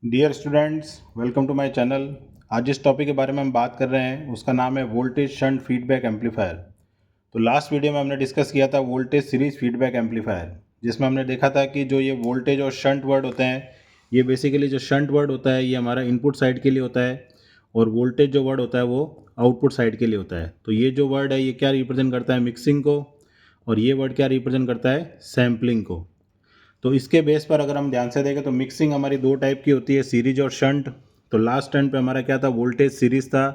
Dear students, welcome to my channel. आज जिस topic के बारे में हम बात कर रहे हैं उसका नाम है वोल्टेज शंट फीडबैक एम्पलीफायर। तो लास्ट वीडियो में हमने डिस्कस किया था वोल्टेज सीरीज फीडबैक एम्पलीफायर, जिसमें हमने देखा था कि जो ये वोल्टेज और शंट वर्ड होते हैं, ये बेसिकली जो शंट वर्ड होता है ये हमारा इनपुट साइड के लिए होता है और वोल्टेज जो वर्ड होता है वो आउटपुट साइड के लिए होता है। तो ये जो वर्ड है ये क्या रिप्रेजेंट करता है, मिक्सिंग को, और ये वर्ड क्या रिप्रेजेंट करता है, सैम्पलिंग को। तो इसके बेस पर अगर हम ध्यान से देखें तो मिक्सिंग हमारी दो टाइप की होती है, सीरीज और शंट। तो लास्ट टर्न पे हमारा क्या था, वोल्टेज सीरीज था,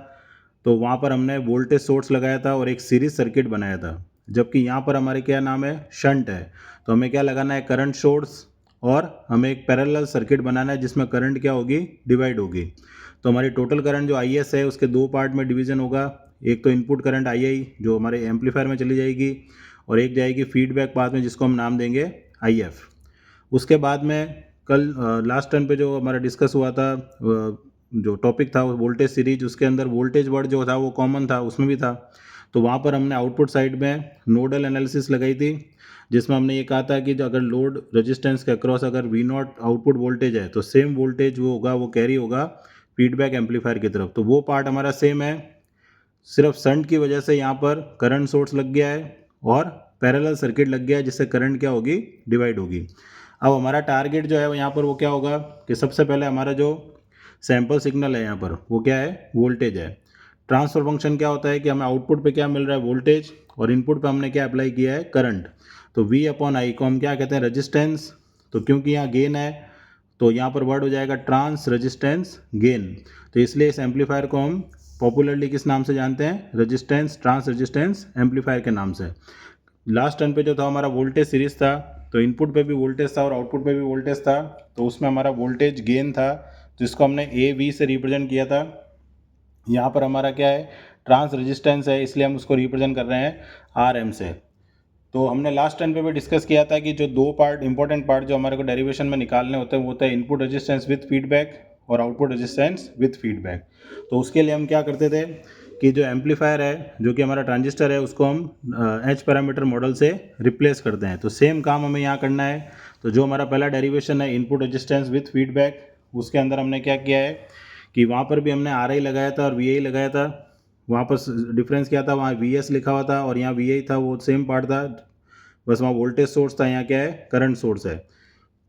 तो वहाँ पर हमने वोल्टेज सोर्स लगाया था और एक सीरीज सर्किट बनाया था। जबकि यहाँ पर हमारे क्या नाम है, शंट है, तो हमें क्या लगाना है, करंट सोर्स, और हमें एक पैरेलल सर्किट बनाना है जिसमें करंट क्या होगी, डिवाइड होगी। तो हमारी टोटल करंट जो आई है उसके दो पार्ट में डिवीजन होगा। एक तो इनपुट करंट आई जो हमारे एम्पलीफायर में चली जाएगी, और एक जाएगी फीडबैक पाथ में जिसको हम नाम देंगे आई। उसके बाद में कल लास्ट टर्न पे जो हमारा डिस्कस हुआ था, जो टॉपिक था वो वोल्टेज सीरीज, उसके अंदर वोल्टेज वर्ड जो था वो कॉमन था, उसमें भी था। तो वहाँ पर हमने आउटपुट साइड में नोडल एनालिसिस लगाई थी, जिसमें हमने ये कहा था कि जो अगर लोड रेजिस्टेंस के अक्रॉस अगर वी नॉट आउटपुट वोल्टेज है तो सेम वोल्टेज वो होगा, वो कैरी होगा फीडबैक एम्पलीफायर की तरफ। तो वो पार्ट हमारा सेम है, सिर्फ शंट की वजह से यहाँ पर करंट सोर्स लग गया है और पैरेलल सर्किट लग गया है जिससे करंट क्या होगी, डिवाइड होगी। अब हमारा टारगेट जो है वो यहाँ पर वो क्या होगा कि सबसे पहले हमारा जो सैंपल सिग्नल है यहाँ पर वो क्या है, वोल्टेज है। ट्रांसफर फंक्शन क्या होता है कि हमें आउटपुट पे क्या मिल रहा है, वोल्टेज, और इनपुट पे हमने क्या अप्लाई किया है, करंट। तो V अपॉन आई को हम क्या कहते हैं, रेजिस्टेंस। तो क्योंकि यहाँ गेन है तो यहाँ पर वर्ड हो जाएगा ट्रांस रेजिस्टेंस गेन। तो इसलिए इस एम्पलीफायर को हम पॉपुलरली किस नाम से जानते हैं, रेजिस्टेंस, ट्रांस रेजिस्टेंस एम्पलीफायर के नाम से। लास्ट टर्न पे जो था हमारा वोल्टेज सीरीज था, तो इनपुट पे भी वोल्टेज था और आउटपुट पे भी वोल्टेज था, तो उसमें हमारा वोल्टेज गेन था जिसको हमने ए वी से रिप्रेजेंट किया था। यहाँ पर हमारा क्या है, ट्रांस रेजिस्टेंस है, इसलिए हम उसको रिप्रेजेंट कर रहे हैं आर एम से। तो हमने लास्ट टर्न पे भी डिस्कस किया था कि जो दो पार्ट, इंपॉर्टेंट पार्ट जो हमारे को डेरिवेशन में निकालने होते हैं वो होता है इनपुट रेजिस्टेंस विथ फीडबैक और आउटपुट रेजिस्टेंस विथ फीडबैक। तो उसके लिए हम क्या करते थे कि जो एम्पलीफायर है, जो कि हमारा ट्रांजिस्टर है, उसको हम एच पैरामीटर मॉडल से रिप्लेस करते हैं। तो सेम काम हमें यहाँ करना है। तो जो हमारा पहला डेरिवेशन है इनपुट रेजिस्टेंस विथ फीडबैक, उसके अंदर हमने क्या किया है कि वहाँ पर भी हमने आर आई लगाया था और वी आई लगाया था। वहाँ पर डिफरेंस क्या था, वहाँ वी एस लिखा हुआ था और यहाँ वी आई था, वो सेम पार्ट था, बस वहाँ वोल्टेज सोर्स था, यहाँ क्या है, करंट सोर्स है।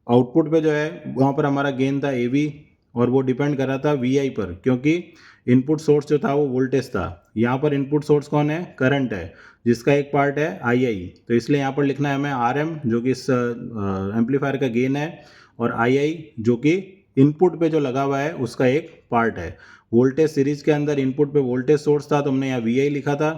आउटपुट पे जो है वहाँ पर हमारा गेन था ए वी, और वो डिपेंड कर रहा था वी आई पर, क्योंकि इनपुट सोर्स जो था वो वोल्टेज था। यहाँ पर इनपुट सोर्स कौन है, करंट है, जिसका एक पार्ट है आई आई। तो इसलिए यहाँ पर लिखना है हमें आर एम, जो कि इस एम्पलीफायर का गेन है, और आई आई जो कि इनपुट पे जो लगा हुआ है उसका एक पार्ट है। वोल्टेज सीरीज के अंदर इनपुट पे वोल्टेज सोर्स था तो हमने यहाँ वी आई लिखा था,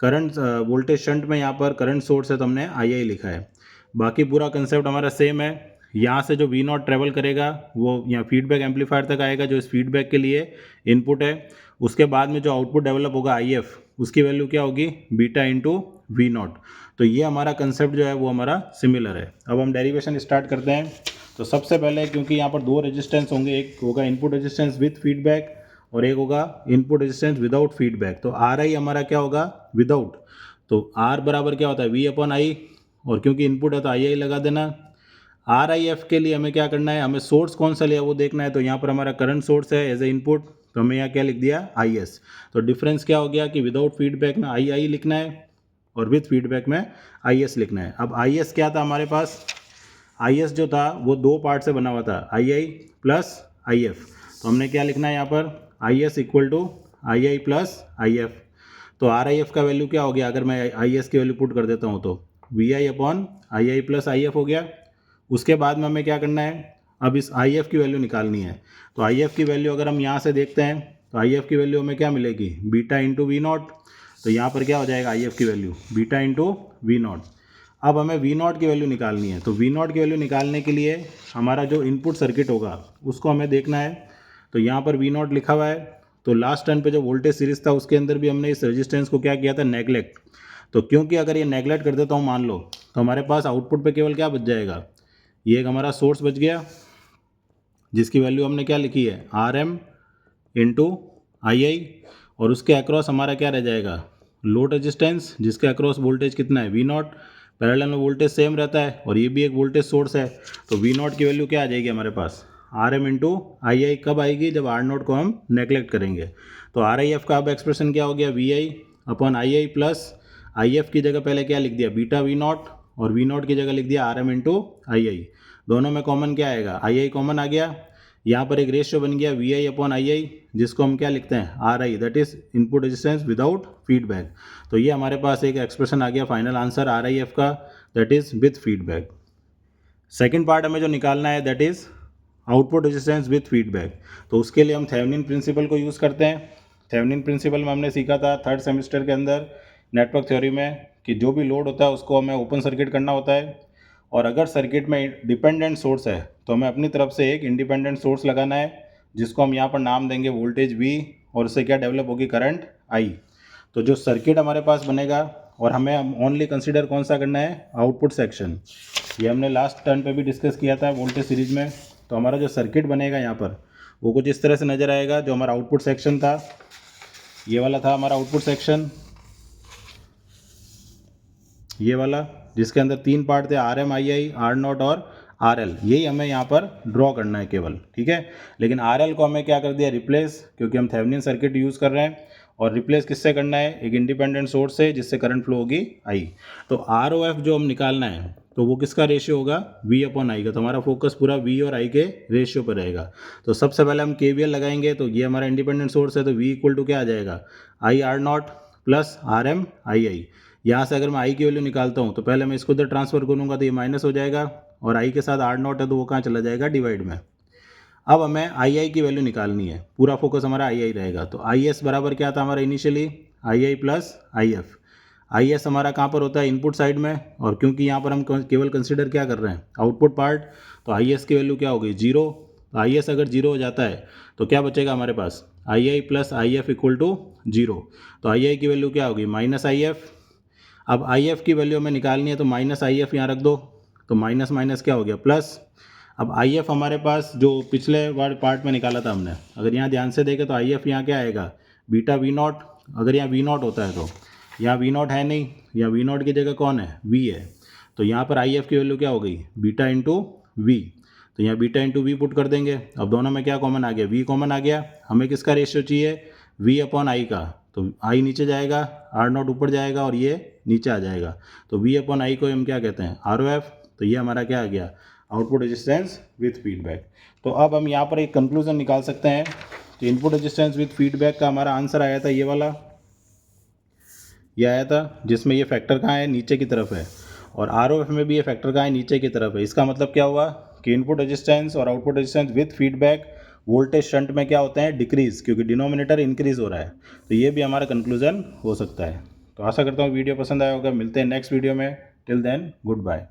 करंट वोल्टेज शंट में यहाँ पर करंट सोर्स है तो हमने आई आई लिखा है। बाकी पूरा कंसेप्ट हमारा सेम है। यहाँ से जो वी नॉट ट्रेवल करेगा वो यहाँ फीडबैक एम्पलीफायर तक आएगा, जो इस फीडबैक के लिए इनपुट है। उसके बाद में जो आउटपुट डेवलप होगा आई एफ, उसकी वैल्यू क्या होगी, बीटा इंटू वी नॉट। तो ये हमारा कंसेप्ट जो है वो हमारा सिमिलर है। अब हम डेरिवेशन स्टार्ट करते हैं। तो सबसे पहले, क्योंकि यहाँ पर दो रेजिस्टेंस होंगे, एक होगा इनपुट रेजिस्टेंस विथ फीडबैक और एक होगा इनपुट रेजिस्टेंस विदाउट फीडबैक। तो आर आई हमारा क्या होगा, विदाउट। तो आर बराबर क्या होता है, वी अपॉन आई, और क्योंकि इनपुट है तो आई आई लगा देना। आर आई एफ के लिए हमें क्या करना है, हमें सोर्स कौन सा लिया वो देखना है। तो यहाँ पर हमारा करंट सोर्स है एज ए इनपुट, तो हमें यहाँ क्या लिख दिया, आई एस। तो डिफरेंस क्या हो गया कि विदाउट फीडबैक में आई आई लिखना है और विथ फीडबैक में आई एस लिखना है। अब आई एस क्या था हमारे पास, आई एस जो था वो दो पार्ट से बना हुआ था, आई आई प्लस आई एफ। तो हमने क्या लिखना है यहाँ पर, I S equal to I I plus I F. तो आर आई एफ का वैल्यू क्या हो गया, अगर मैं आई एस की वैल्यू पुट कर देता हूँ तो V I upon I I plus I F हो गया। उसके बाद में हमें क्या करना है, अब इस आई एफ की वैल्यू निकालनी है। तो आई एफ की वैल्यू अगर हम यहाँ से देखते हैं तो आई एफ की वैल्यू हमें क्या मिलेगी, बीटा इंटू वी नॉट। तो यहाँ पर क्या हो जाएगा, आई एफ की value beta into V not. अब हमें वी नॉट की वैल्यू निकालनी है। तो वी नॉट की वैल्यू निकालने के लिए हमारा जो इनपुट सर्किट होगा उसको हमें देखना है। तो यहाँ पर वी नॉट लिखा हुआ है। तो लास्ट टर्न पे जो वोल्टेज सीरीज था उसके अंदर भी हमने इस रेजिस्टेंस को क्या किया था, नेगलेक्ट। तो क्योंकि अगर ये नेगलेक्ट कर देता हूँ मान लो, तो हमारे पास आउटपुट पे केवल क्या बच जाएगा, ये एक हमारा सोर्स बच गया जिसकी वैल्यू हमने क्या लिखी है, आर एम इंटू आई आई, और उसके अक्रॉस हमारा क्या रह जाएगा, लोड रेजिस्टेंस, जिसके अक्रॉस वोल्टेज कितना है, वी नॉट। पैरेलल में वोल्टेज सेम रहता है और ये भी एक वोल्टेज सोर्स है, तो वी नॉट की वैल्यू क्या आ जाएगी हमारे पास, आर एम इंटू आई आई कब आएगी, जब आर नॉट को हम नेगलेक्ट करेंगे। तो आर आई एफ का अब एक्सप्रेशन क्या हो गया, V I upon I I plus I F की जगह पहले क्या लिख दिया, बीटा वी नॉट, और वी नॉट की जगह लिख दिया R M into I I. दोनों में कॉमन क्या आएगा, आई आई कॉमन आ गया। यहाँ पर एक रेशियो बन गया वी आई अपॉन आई आई, जिसको हम क्या लिखते हैं, R I, that is input resistance without feedback. तो ये हमारे पास एक एक्सप्रेशन आ गया final answer R I F का, that is with feedback. Second part हमें जो निकालना है that is output resistance with feedback. तो उसके लिए हम थेवेनिन प्रिंसिपल को यूज़ करते हैं। थेवेनिन प्रिंसिपल में हमने सीखा था थर्ड सेमेस्टर के अंदर नेटवर्क थ्योरी में कि जो भी लोड होता है उसको हमें ओपन सर्किट करना होता है, और अगर सर्किट में डिपेंडेंट सोर्स है तो हमें अपनी तरफ से एक इंडिपेंडेंट सोर्स लगाना है, जिसको हम यहाँ पर नाम देंगे वोल्टेज V, और उससे क्या डेवलप होगी, करंट I। तो जो सर्किट हमारे पास बनेगा, और हमें ओनली कंसीडर कौन सा करना है, आउटपुट सेक्शन। ये हमने लास्ट टर्न पे भी डिस्कस किया था वोल्टेज सीरीज में। तो हमारा जो सर्किट बनेगा यहाँ पर वो कुछ इस तरह से नज़र आएगा। जो हमारा आउटपुट सेक्शन था, ये वाला था हमारा आउटपुट सेक्शन, ये वाला, जिसके अंदर तीन पार्ट थे, R M I I, R not और आर एल। यही हमें यहाँ पर ड्रॉ करना है केवल, ठीक है। लेकिन आर एल को हमें क्या कर दिया, रिप्लेस, क्योंकि हम थेवेनिन सर्किट यूज़ कर रहे हैं। और रिप्लेस किससे करना है, एक इंडिपेंडेंट सोर्स से, जिससे करंट फ्लो होगी आई। तो आर ओ एफ जो हम निकालना है तो वो किसका रेशियो होगा, वी अपॉन आई का। तो हमारा फोकस पूरा वी और आई के रेशियो पर रहेगा। तो सबसे पहले हम KVL लगाएंगे। तो ये हमारा इंडिपेंडेंट सोर्स है, तो वी इक्वल टू क्या आ जाएगा, I R naught plus R M I I. यहाँ से अगर मैं आई की वैल्यू निकालता हूँ तो पहले मैं इसको इधर ट्रांसफर करूँगा तो ये माइनस हो जाएगा, और आई के साथ आर नॉट है तो वो कहाँ चला जाएगा, डिवाइड में। अब हमें आई की वैल्यू निकालनी है, पूरा फोकस हमारा आई रहेगा। तो आई एस बराबर क्या था हमारा initially, I plus I F. I S हमारा कहाँ पर होता है, इनपुट साइड में, और क्योंकि यहाँ पर हम केवल कंसिडर क्या कर रहे हैं, आउटपुट पार्ट, तो आई एस की वैल्यू क्या होगी, जीरो। तो आई एस अगर जीरो हो जाता है तो क्या बचेगा हमारे पास, I plus I F equal to zero. तो आई की वैल्यू क्या होगी, माइनस आई एफ। अब आई एफ की वैल्यू हमें निकालनी है, तो माइनस आई एफ यहाँ रख दो, तो माइनस माइनस क्या हो गया, प्लस। अब आई एफ हमारे पास जो पिछले बार पार्ट में निकाला था हमने, अगर यहाँ ध्यान से देखें तो आई एफ यहाँ क्या आएगा, बीटा वी नॉट। अगर यहाँ वी नॉट होता है तो यहाँ वी नॉट है नहीं, यहाँ वी नॉट की जगह कौन है, वी है। तो यहाँ पर आई एफ की वैल्यू क्या हो गई, बीटा इंटू वी। तो यहाँ बीटा इंटू वी पुट कर देंगे। अब दोनों में क्या कॉमन आ गया, वी कॉमन आ गया। हमें किसका रेशियो चाहिए, वी अपॉन आई का। तो आई नीचे जाएगा, आर नॉट ऊपर जाएगा, और ये नीचे आ जाएगा। तो वी अपॉन आई को हम क्या कहते हैं, आर ओ एफ। तो ये हमारा क्या आ गया, आउटपुट रेजिस्टेंस विथ फीडबैक। तो अब हम यहाँ पर एक कंक्लूजन निकाल सकते हैं। तो इनपुट रेजिस्टेंस विथ फीडबैक का हमारा आंसर आया था ये वाला, ये आया था, जिसमें ये फैक्टर कहाँ है, नीचे की तरफ है, और आर ओ एफ में भी ये फैक्टर कहाँ है, नीचे की तरफ है। इसका मतलब क्या हुआ कि इनपुट रेजिस्टेंस और output resistance with feedback voltage shunt में क्या होते हैं, डिक्रीज, क्योंकि डिनोमिनेटर इंक्रीज हो रहा है। तो ये भी हमारा कंक्लूजन हो सकता है। तो आशा करता हूँ वीडियो पसंद आया होगा। मिलते हैं नेक्स्ट वीडियो में। Till then good bye.